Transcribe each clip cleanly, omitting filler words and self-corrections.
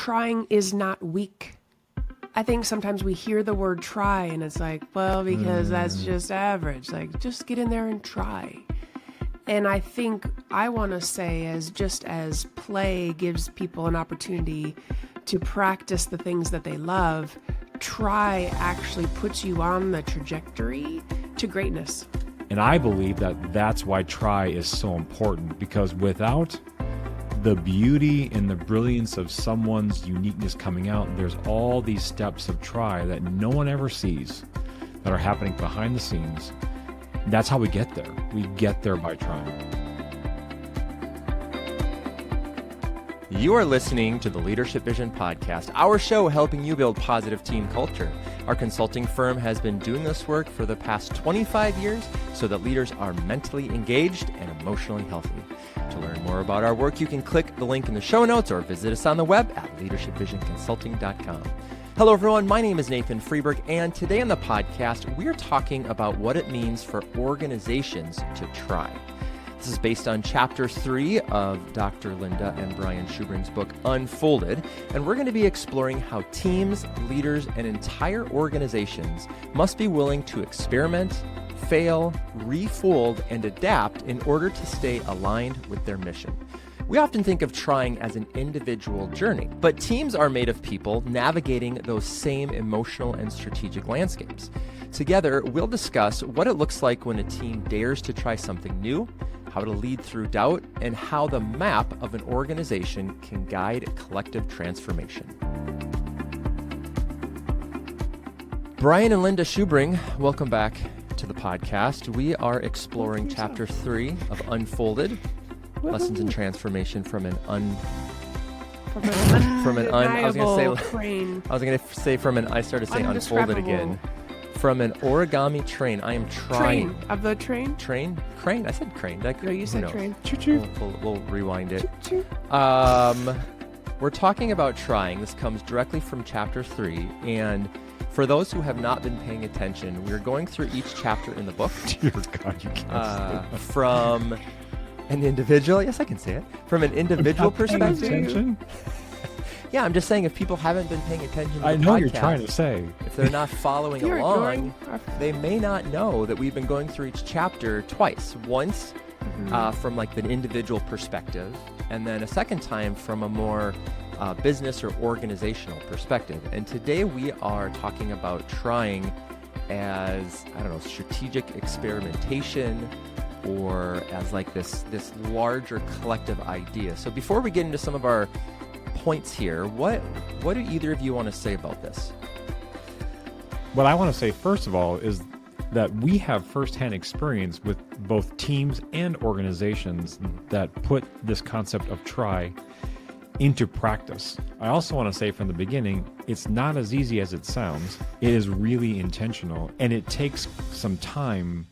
trying is not weak. I think sometimes we hear the word try and it's like, well, because that's just average. Like, just get in there and try. And I think I want to say, just as play gives people an opportunity to practice the things that they love, try actually puts you on the trajectory to greatness. And I believe that that's why try is so important, because without the beauty and the brilliance of someone's uniqueness coming out, there's all these steps of try that no one ever sees that are happening behind the scenes. That's how we get there. We get there by trying. You are listening to the Leadership Vision Podcast, our show helping you build positive team culture. Our consulting firm has been doing this work for the past 25 years so that leaders are mentally engaged and emotionally healthy. To learn more about our work, you can click the link in the show notes or visit us on the web at leadershipvisionconsulting.com. Hello, everyone. My name is Nathan Freeberg, and today on the podcast, we're talking about what it means for organizations to try. This is based on Chapter 3 of Dr. Linda and Brian Schubring's book, Unfolded, and we're going to be exploring how teams, leaders, and entire organizations must be willing to experiment, fail, refold, and adapt in order to stay aligned with their mission. We often think of trying as an individual journey, but teams are made of people navigating those same emotional and strategic landscapes. Together, we'll discuss what it looks like when a team dares to try something new, how to lead through doubt, and how the map of an organization can guide collective transformation. Brian and Linda Schubring, welcome back to the podcast. We are exploring Chapter 3 of Unfolded, Lessons in Transformation from an Unfolded again. From an Origami Train. I am trying. Train of the train? Train? Crane? I said crane. No, you said train. Choo-choo. We'll rewind it. Choo-choo. We're talking about trying. This comes directly from Chapter 3. And for those who have not been paying attention, we're going through each chapter in the book. Dear God, you can't from an individual, yes, I can say it, from an individual perspective. Yeah, I'm just saying, if people haven't been paying attention to the podcast, I know you're trying to say. If they're not following along, they may not know that we've been going through each chapter twice. Once from like the individual perspective, and then a second time from a more business or organizational perspective. And today we are talking about trying as, strategic experimentation, or as like this larger collective idea. So before we get into some of our points here, what do either of you want to say about this? What I want to say, first of all, is that we have firsthand experience with both teams and organizations that put this concept of try into practice. I also want to say from the beginning, it's not as easy as it sounds. It is really intentional, and it takes some time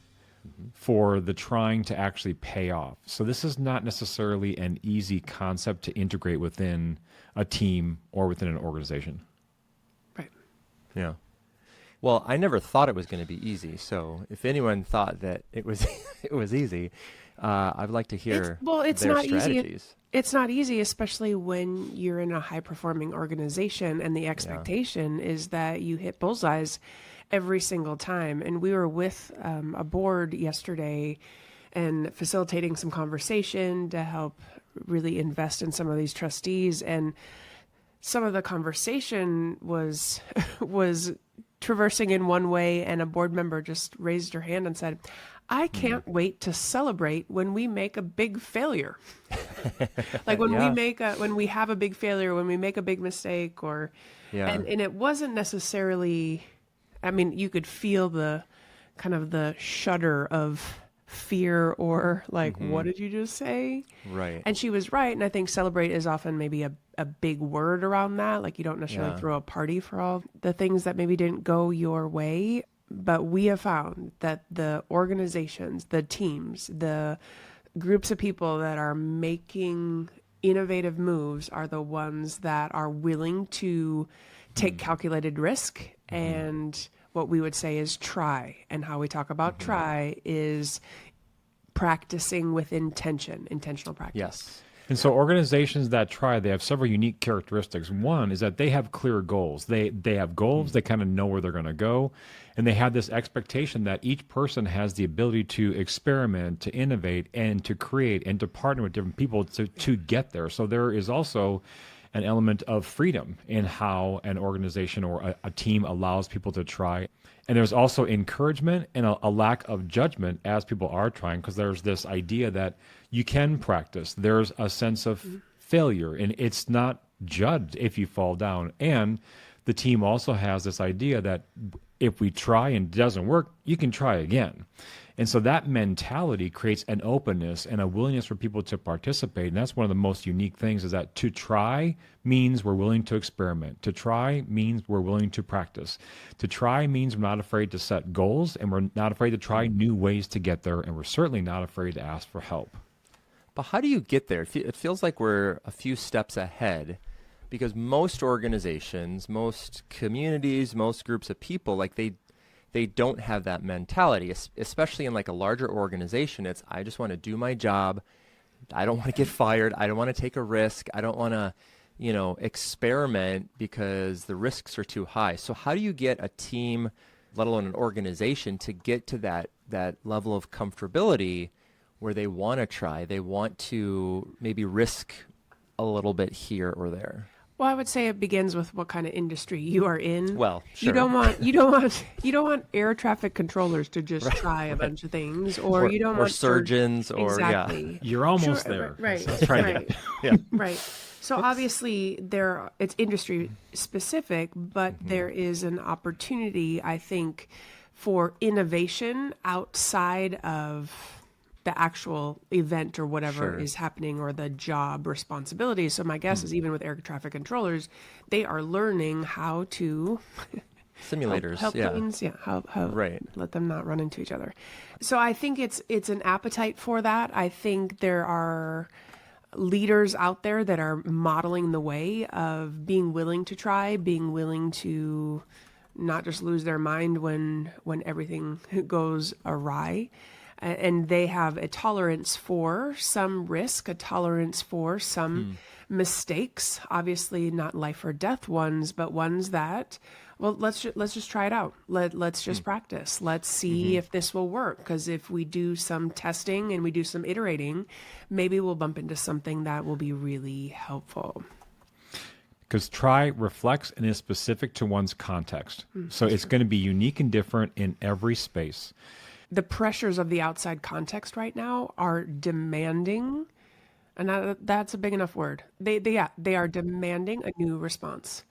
for the trying to actually pay off. So this is not necessarily an easy concept to integrate within a team or within an organization. Right. Yeah. Well, I never thought it was going to be easy. So if anyone thought that it was it was easy, I'd like to hear their strategies. It's not easy, especially when you're in a high-performing organization and the expectation is that you hit bullseyes every single time. And we were with a board yesterday and facilitating some conversation to help really invest in some of these trustees. And some of the conversation was traversing in one way, and a board member just raised her hand and said, I can't wait to celebrate when we make a big failure. Like when we have a big failure, when we make a big mistake, and it wasn't necessarily, you could feel the kind of the shudder of fear or like, what did you just say? Right. And she was right. And I think celebrate is often maybe a big word around that. Like you don't necessarily throw a party for all the things that maybe didn't go your way. But we have found that the organizations, the teams, the groups of people that are making innovative moves are the ones that are willing to take calculated risk. And what we would say is try. And how we talk about try is practicing with intentional practice. Yes. And so organizations that try, they have several unique characteristics. One is that they have clear goals. They have goals, they kind of know where they're going to go, and they have this expectation that each person has the ability to experiment, to innovate, and to create, and to partner with different people to get there. So there is also an element of freedom in how an organization or a team allows people to try. And there's also encouragement and a lack of judgment as people are trying, because there's this idea that you can practice. There's a sense of failure, and it's not judged if you fall down. And the team also has this idea that if we try and it doesn't work, you can try again. And so that mentality creates an openness and a willingness for people to participate. And that's one of the most unique things, is that to try means we're willing to experiment. To try means we're willing to practice. To try means we're not afraid to set goals, and we're not afraid to try new ways to get there. And we're certainly not afraid to ask for help. But how do you get there? It feels like we're a few steps ahead, because most organizations, most communities, most groups of people, like they don't have that mentality, especially in like a larger organization. It's, I just want to do my job. I don't want to get fired. I don't want to take a risk. I don't want to, experiment because the risks are too high. So how do you get a team, let alone an organization, to get to that level of comfortability where they want to try, they want to maybe risk a little bit here or there? Well, I would say it begins with what kind of industry you are in. Well, sure. You don't want air traffic controllers to just try a bunch of things, or you don't want surgeons, or exactly. Yeah. You're almost there. Right. That's right. Right. Yeah. Right. So obviously it's industry specific, but there is an opportunity, I think, for innovation outside of the actual event or whatever is happening, or the job responsibility. So my guess is, even with air traffic controllers, they are learning how to Simulators, help planes, how let them not run into each other. So I think it's an appetite for that. I think there are leaders out there that are modeling the way of being willing to try, being willing to not just lose their mind when everything goes awry. And they have a tolerance for some risk, a tolerance for some mistakes, obviously not life or death ones, but ones that, well, let's just try it out. Let's just practice. Let's see if this will work. Because if we do some testing and we do some iterating, maybe we'll bump into something that will be really helpful. Because try reflects and is specific to one's context. So it's going to be unique and different in every space. The pressures of the outside context right now are demanding, and that's a big enough word. They are demanding a new response.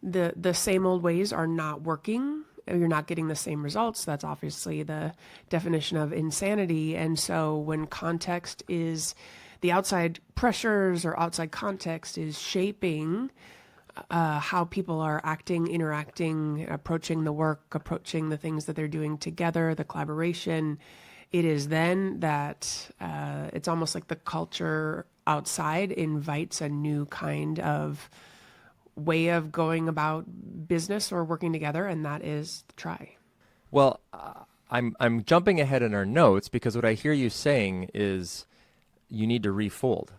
The same old ways are not working. You're not getting the same results. That's obviously the definition of insanity. And so when context is, the outside pressures or outside context is shaping how people are acting, interacting, approaching the work, approaching the things that they're doing together, the collaboration, it is then that it's almost like the culture outside invites a new kind of way of going about business or working together, and that is try. Well, I'm jumping ahead in our notes, because what I hear you saying is you need to refold.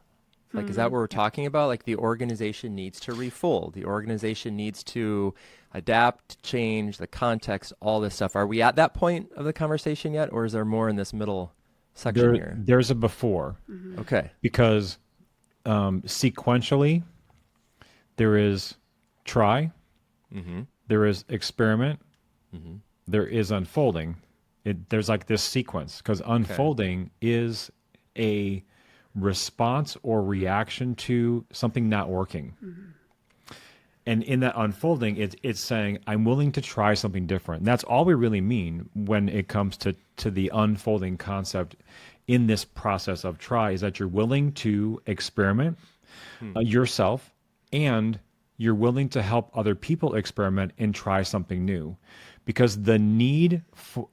Like, is that what we're talking about? Like, the organization needs to refold. The organization needs to adapt, change, the context, all this stuff. Are we at that point of the conversation yet, or is there more in this middle section here? There's a before. Okay. Because sequentially, there is try, there is experiment, there is unfolding. There's like this sequence, because unfolding is a response or reaction to something not working. And in that unfolding, it's saying, I'm willing to try something different. And that's all we really mean when it comes to the unfolding concept in this process of try, is that you're willing to experiment yourself, and you're willing to help other people experiment and try something new. Because the need for,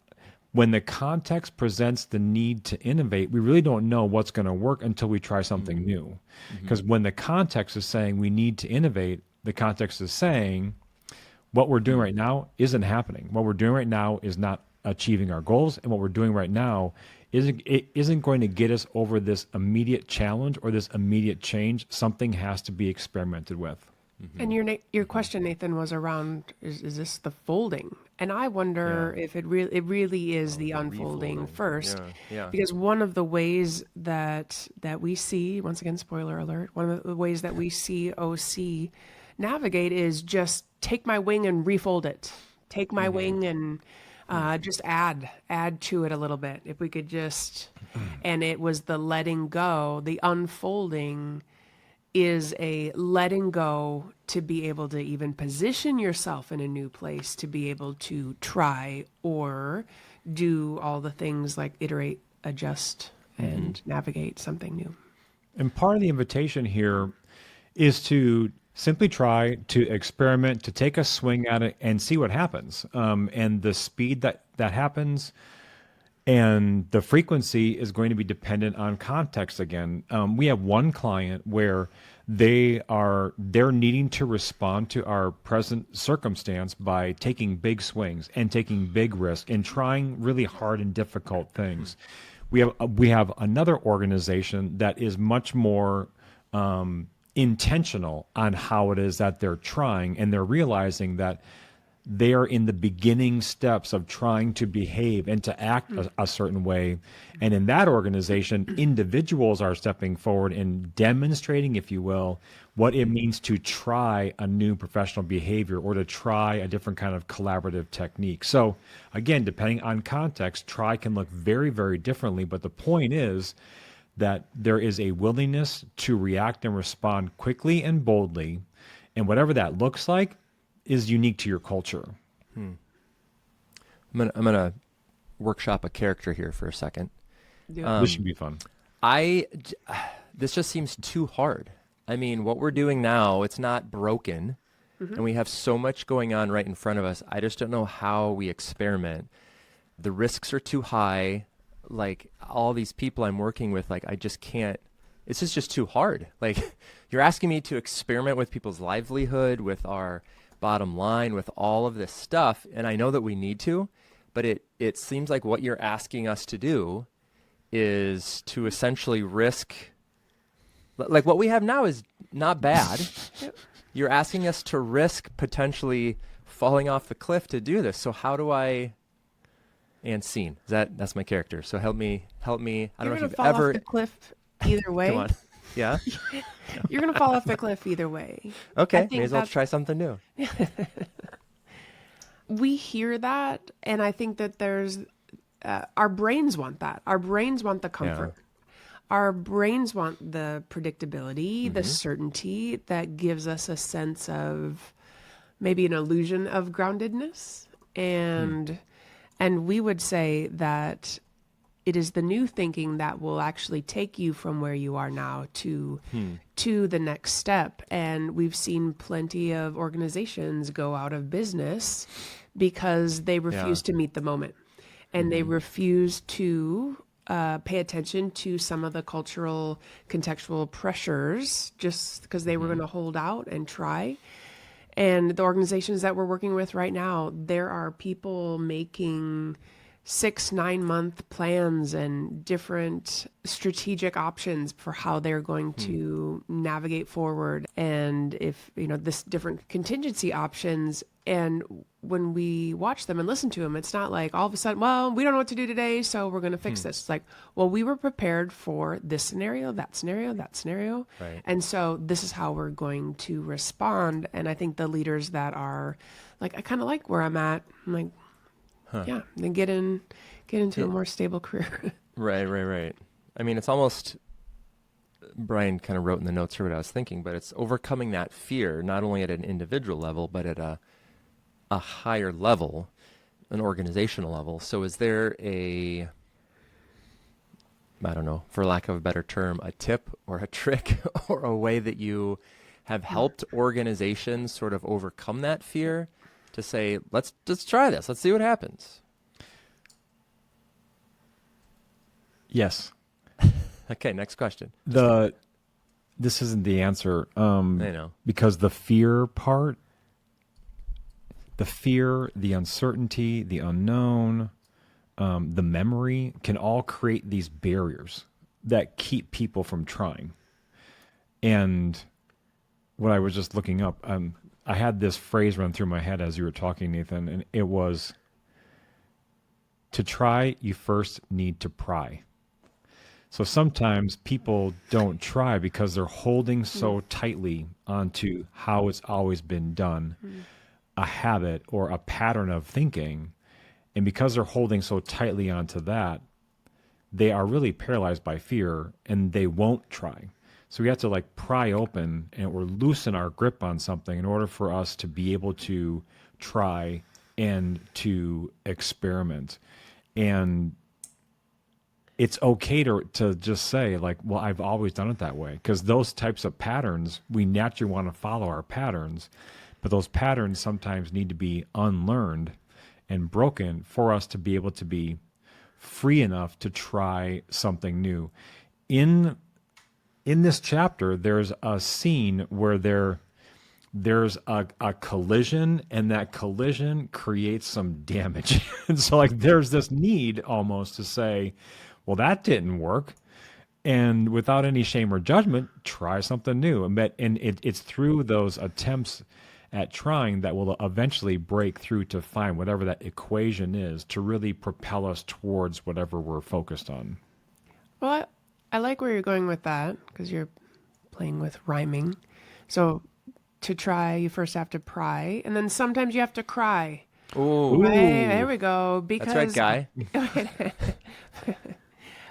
when the context presents the need to innovate, we really don't know what's going to work until we try something new. Because when the context is saying we need to innovate, the context is saying what we're doing right now isn't happening. What we're doing right now is not achieving our goals. And what we're doing right now isn't going to get us over this immediate challenge or this immediate change. Something has to be experimented with. Mm-hmm. And your question, Nathan, was around, is this the folding? And I wonder if it really is the unfolding refolding. first. Yeah. Because one of the ways that we see, once again, spoiler alert, one of the ways that we see OC navigate is just take my wing and refold it. Take my wing and just add to it a little bit. If we could just, and it was the letting go, the unfolding is a letting go to be able to even position yourself in a new place, to be able to try or do all the things like iterate, adjust, and navigate something new. And part of the invitation here is to simply try to experiment, to take a swing at it and see what happens. And the speed that happens and the frequency is going to be dependent on context again. We have one client where they're needing to respond to our present circumstance by taking big swings and taking big risks and trying really hard and difficult things. We have another organization that is much more intentional on how it is that they're trying, and they're realizing that they are in the beginning steps of trying to behave and to act a certain way. And in that organization, individuals are stepping forward and demonstrating, if you will, what it means to try a new professional behavior or to try a different kind of collaborative technique. So again, depending on context, try can look very, very differently. But the point is that there is a willingness to react and respond quickly and boldly. And whatever that looks like is unique to your culture. I'm gonna workshop a character here for a second. This should be fun. This just seems too hard. I mean, what we're doing now, it's not broken, and we have so much going on right in front of us. I just don't know how we experiment. The risks are too high. Like all these people I'm working with, like I just can't. It's just too hard. Like you're asking me to experiment with people's livelihood, with our bottom line, with all of this stuff, and I know that we need to, but it seems like what you're asking us to do is to essentially risk, like what we have now is not bad. You're asking us to risk potentially falling off the cliff to do this. So how do I? And scene. That's my character. So help me. I don't know if you've fall ever off the cliff either way. Come on. Yeah. You're gonna fall off the cliff either way. Okay. May as well try something new. We hear that, and I think that there's our brains want that. Our brains want the comfort. Our brains want the predictability, the certainty that gives us a sense of maybe an illusion of groundedness. And we would say that it is the new thinking that will actually take you from where you are now to the next step. And we've seen plenty of organizations go out of business because they refuse to meet the moment. And they refuse to pay attention to some of the cultural, contextual pressures just because they were going to hold out and try. And the organizations that we're working with right now, there are people making 6-9 month plans and different strategic options for how they're going to navigate forward. And if, this different contingency options. And when we watch them and listen to them, it's not like all of a sudden, well, we don't know what to do today, so we're going to fix this. It's like, well, we were prepared for this scenario, that scenario, that scenario. Right. And so this is how we're going to respond. And I think the leaders that are like, I kind of like where I'm at. I'm like, yeah, then get into a more stable career. Right. I mean, it's almost, Brian kind of wrote in the notes here what I was thinking, but it's overcoming that fear, not only at an individual level, but at a higher level, an organizational level. So is there I don't know, for lack of a better term, a tip or a trick or a way that you have helped organizations sort of overcome that fear to say, let's try this. Let's see what happens. Yes. Okay, next question. This isn't the answer. I know. Because the fear part, the uncertainty, the unknown, the memory can all create these barriers that keep people from trying. And what I was just looking up, I had this phrase run through my head as you were talking, Nathan, and it was, to try, you first need to pry. So sometimes people don't try because they're holding so tightly onto how it's always been done, a habit or a pattern of thinking. And because they're holding so tightly onto that, they are really paralyzed by fear and they won't try. So we have to like pry open and or loosen our grip on something in order for us to be able to try and to experiment. And it's okay to just say like, well, I've always done it that way, because those types of patterns, we naturally want to follow our patterns, but those patterns sometimes need to be unlearned and broken for us to be able to be free enough to try something new. In this chapter, there's a scene where there's a collision, and that collision creates some damage. And so like there's this need almost to say, well, that didn't work. And without any shame or judgment, try something new. And it's through those attempts at trying that will eventually break through to find whatever that equation is to really propel us towards whatever we're focused on. Well, I like where you're going with that, because you're playing with rhyming. So to try, you first have to pry, and then sometimes you have to cry. Ooh. Hey, there we go. Because That's right, Guy.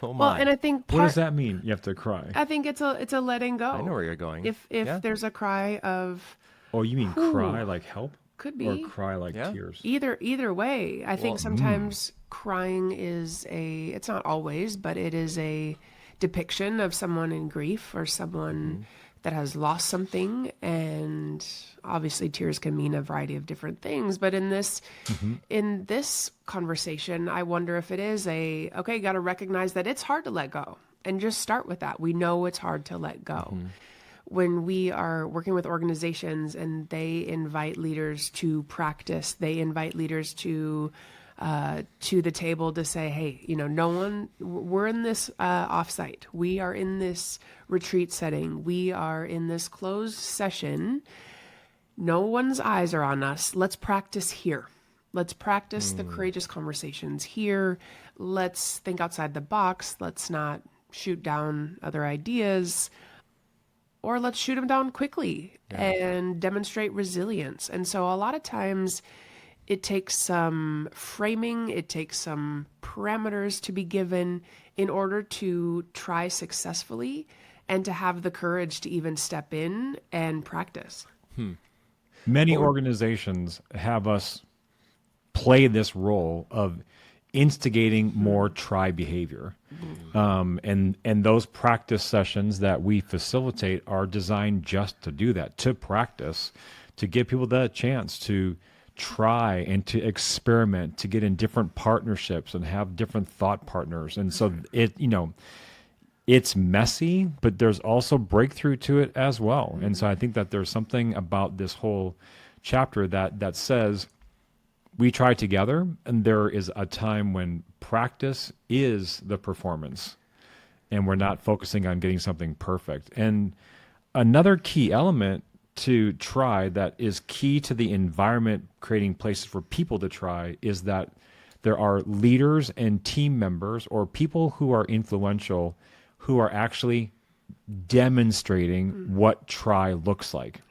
Oh my. Well, and I think What does that mean? You have to cry. I think it's a letting go. I know where you're going. If there's a cry of, Oh, you mean cry like help? could be Or cry like Yeah. tears? either way. I think sometimes crying is it's not always, but it is a depiction of someone in grief or someone that has lost something. And obviously tears can mean a variety of different things. But in this conversation, I wonder if it is okay, got to recognize that it's hard to let go, and just start with that. We know it's hard to let go. When we are working with organizations and they invite leaders to practice, they invite leaders to the table to say, hey, we're in this offsite. We are in this retreat setting. We are in this closed session. No one's eyes are on us. Let's practice here. Let's practice the courageous conversations here. Let's think outside the box. Let's not shoot down other ideas. Or let's shoot them down quickly and demonstrate resilience. And so a lot of times it takes some framing, it takes some parameters to be given in order to try successfully and to have the courage to even step in and practice. Many organizations have us play this role of instigating more try behavior. And those practice sessions that we facilitate are designed just to do that, to practice, to give people the chance to try and to experiment, to get in different partnerships and have different thought partners. And so it's messy, but there's also breakthrough to it as well. And so I think that there's something about this whole chapter that says we try together, and there is a time when practice is the performance, and we're not focusing on getting something perfect. And another key element to try that is key to the environment, creating places for people to try, is that there are leaders and team members or people who are influential who are actually demonstrating what try looks like,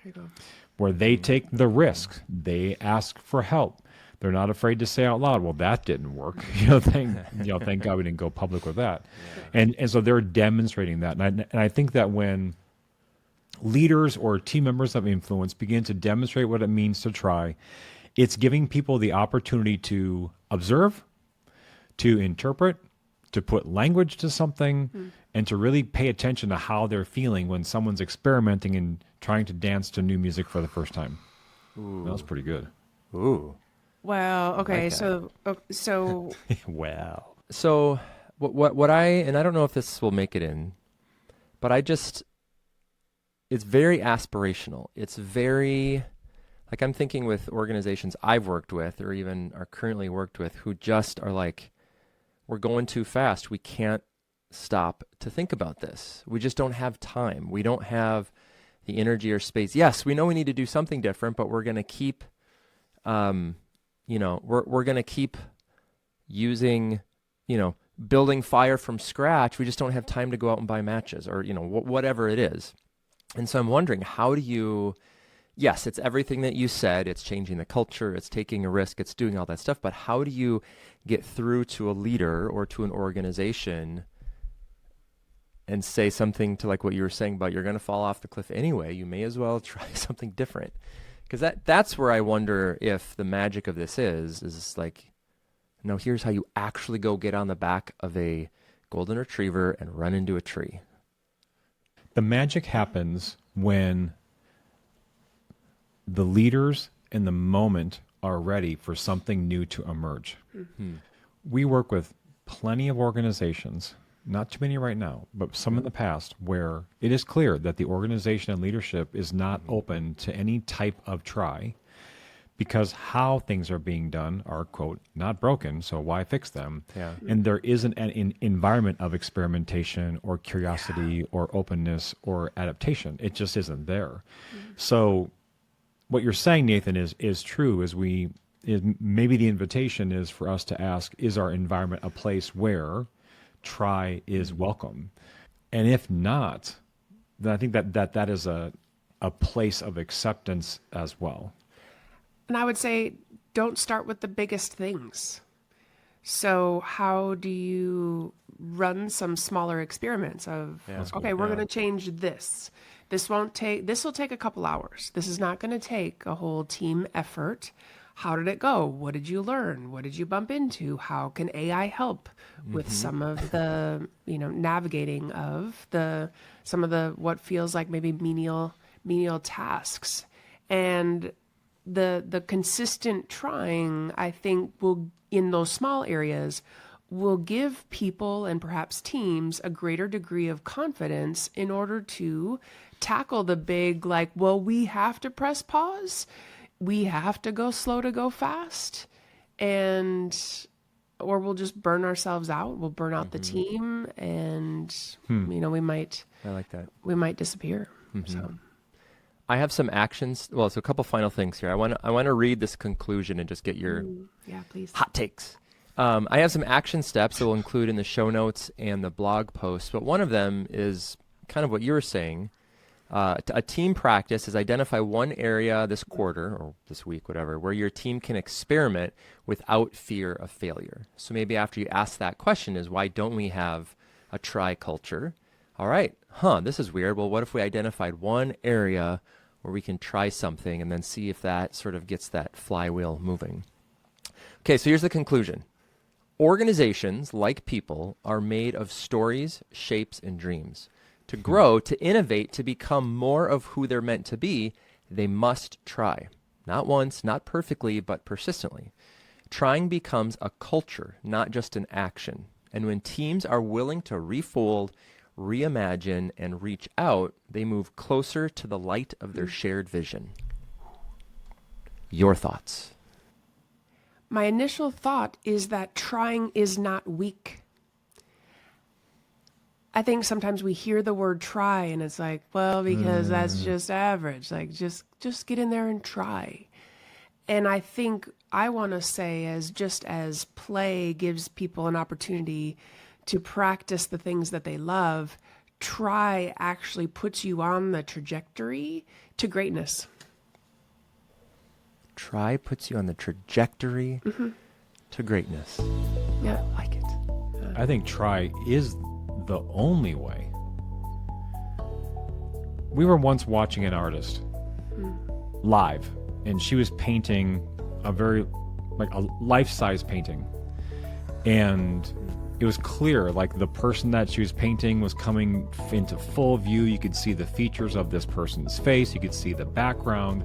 where they take the risk, they ask for help. They're not afraid to say out loud, well, that didn't work. Thank God we didn't go public with that. Yeah. And so they're demonstrating that. And I think that when leaders or team members of influence begin to demonstrate what it means to try, it's giving people the opportunity to observe, to interpret, to put language to something, and to really pay attention to how they're feeling when someone's experimenting and trying to dance to new music for the first time. Ooh. That was pretty good. Ooh. Well, okay, like so Wow. So what and I don't know if this will make it in, but it's very aspirational. It's very, like, I'm thinking with organizations I've worked with or even are currently worked with who just are like, we're going too fast. We can't stop to think about this. We just don't have time. We don't have the energy or space. Yes, we know we need to do something different, but we're going to keep, we're going to keep using, building fire from scratch. We just don't have time to go out and buy matches or, whatever it is. And so I'm wondering, how do you, yes, it's everything that you said. It's changing the culture. It's taking a risk. It's doing all that stuff. But how do you get through to a leader or to an organization and say something to like what you were saying about you're going to fall off the cliff anyway? You may as well try something different. Because that's where I wonder if the magic of this is like, no, here's how you actually go get on the back of a golden retriever and run into a tree. The magic happens when the leaders in the moment are ready for something new to emerge. Mm-hmm. We work with plenty of organizations, not too many right now, but some in the past, where it is clear that the organization and leadership is not open to any type of try, because how things are being done are, quote, not broken, so why fix them? Yeah. And there isn't an environment of experimentation or curiosity or openness or adaptation. It just isn't there. Mm-hmm. So what you're saying, Nathan, is true. Maybe the invitation is for us to ask, is our environment a place where try is welcome? And if not, then I think that is a place of acceptance as well. And I would say, don't start with the biggest things. So how do you run some smaller experiments of, we're going to change this. This will take a couple hours. This is not going to take a whole team effort. How did it go? What did you learn? What did you bump into? How can AI help with some of the, navigating of some of the what feels like maybe menial tasks? And the consistent trying, I think, will, in those small areas, will give people and perhaps teams a greater degree of confidence in order to tackle the big, we have to press pause. We have to go slow to go fast, or we'll just burn ourselves out. We'll burn out the team, and we might. I like that. We might disappear. Mm-hmm. So, I have some actions. Well, so a couple final things here. I want to read this conclusion and just get your please. Hot takes. I have some action steps that we'll include in the show notes and the blog post. But one of them is kind of what you were saying. A team practice is identify one area this quarter or this week, whatever, where your team can experiment without fear of failure. So maybe after you ask that question is, why don't we have a try culture? All right, this is weird. Well, what if we identified one area where we can try something and then see if that sort of gets that flywheel moving? Okay, so here's the conclusion. Organizations, like people, are made of stories, shapes, and dreams. To grow, to innovate, to become more of who they're meant to be, they must try. Not once, not perfectly, but persistently. Trying becomes a culture, not just an action. And when teams are willing to refold, reimagine, and reach out, they move closer to the light of their shared vision. Your thoughts? My initial thought is that trying is not weak. I think sometimes we hear the word try and it's like, because that's just average. Like, just get in there and try. And I think I want to say, as play gives people an opportunity to practice the things that they love, try actually puts you on the trajectory to greatness. Try puts you on the trajectory to greatness. Yeah. I like it. I think try is the only way. We were once watching an artist live, and she was painting a life-size painting. And it was clear, the person that she was painting was coming into full view. You could see the features of this person's face. You could see the background.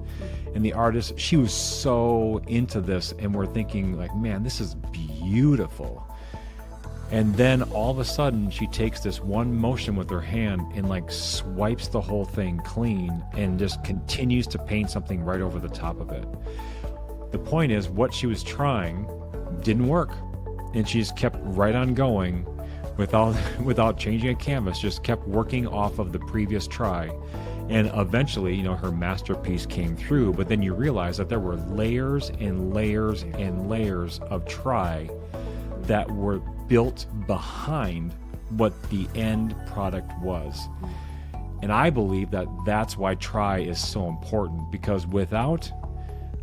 And the artist, she was so into this, and we're thinking, man, this is beautiful. And then all of a sudden, she takes this one motion with her hand and swipes the whole thing clean and just continues to paint something right over the top of it. The point is, what she was trying didn't work. and she just kept right on going without changing a canvas, just kept working off of the previous try. And eventually, her masterpiece came through, but then you realize that there were layers and layers and layers of try that were built behind what the end product was. And I believe that that's why try is so important, because without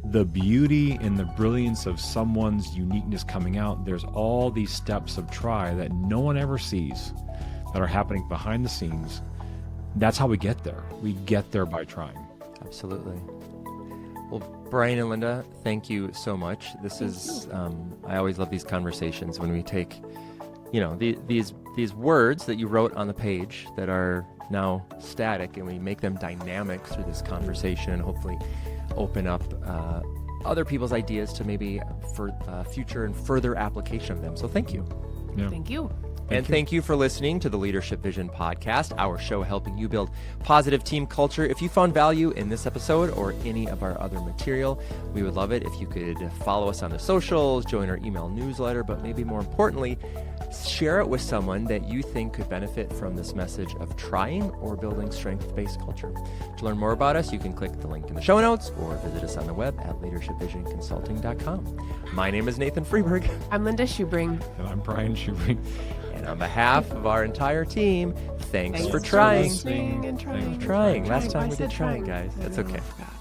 the beauty and the brilliance of someone's uniqueness coming out, there's all these steps of try that no one ever sees that are happening behind the scenes. That's how we get there. We get there by trying. Absolutely. Well, Brian and Linda, thank you so much. This is, I always love these conversations when we take, these words that you wrote on the page that are now static, and we make them dynamic through this conversation, and hopefully open up other people's ideas to maybe for future and further application of them. So thank you. Yeah. Thank you. Thank you for listening to the Leadership Vision Podcast, our show helping you build positive team culture. If you found value in this episode or any of our other material, we would love it if you could follow us on the socials, join our email newsletter, but maybe more importantly, share it with someone that you think could benefit from this message of trying or building strength-based culture. To learn more about us, you can click the link in the show notes or visit us on the web at leadershipvisionconsulting.com. My name is Nathan Freeberg. I'm Linda Schubring. And I'm Brian Schubring. And on behalf of our entire team, thanks for for trying. listening and trying. Trying. Last time I we said did trying, guys. I That's know, okay. I forgot.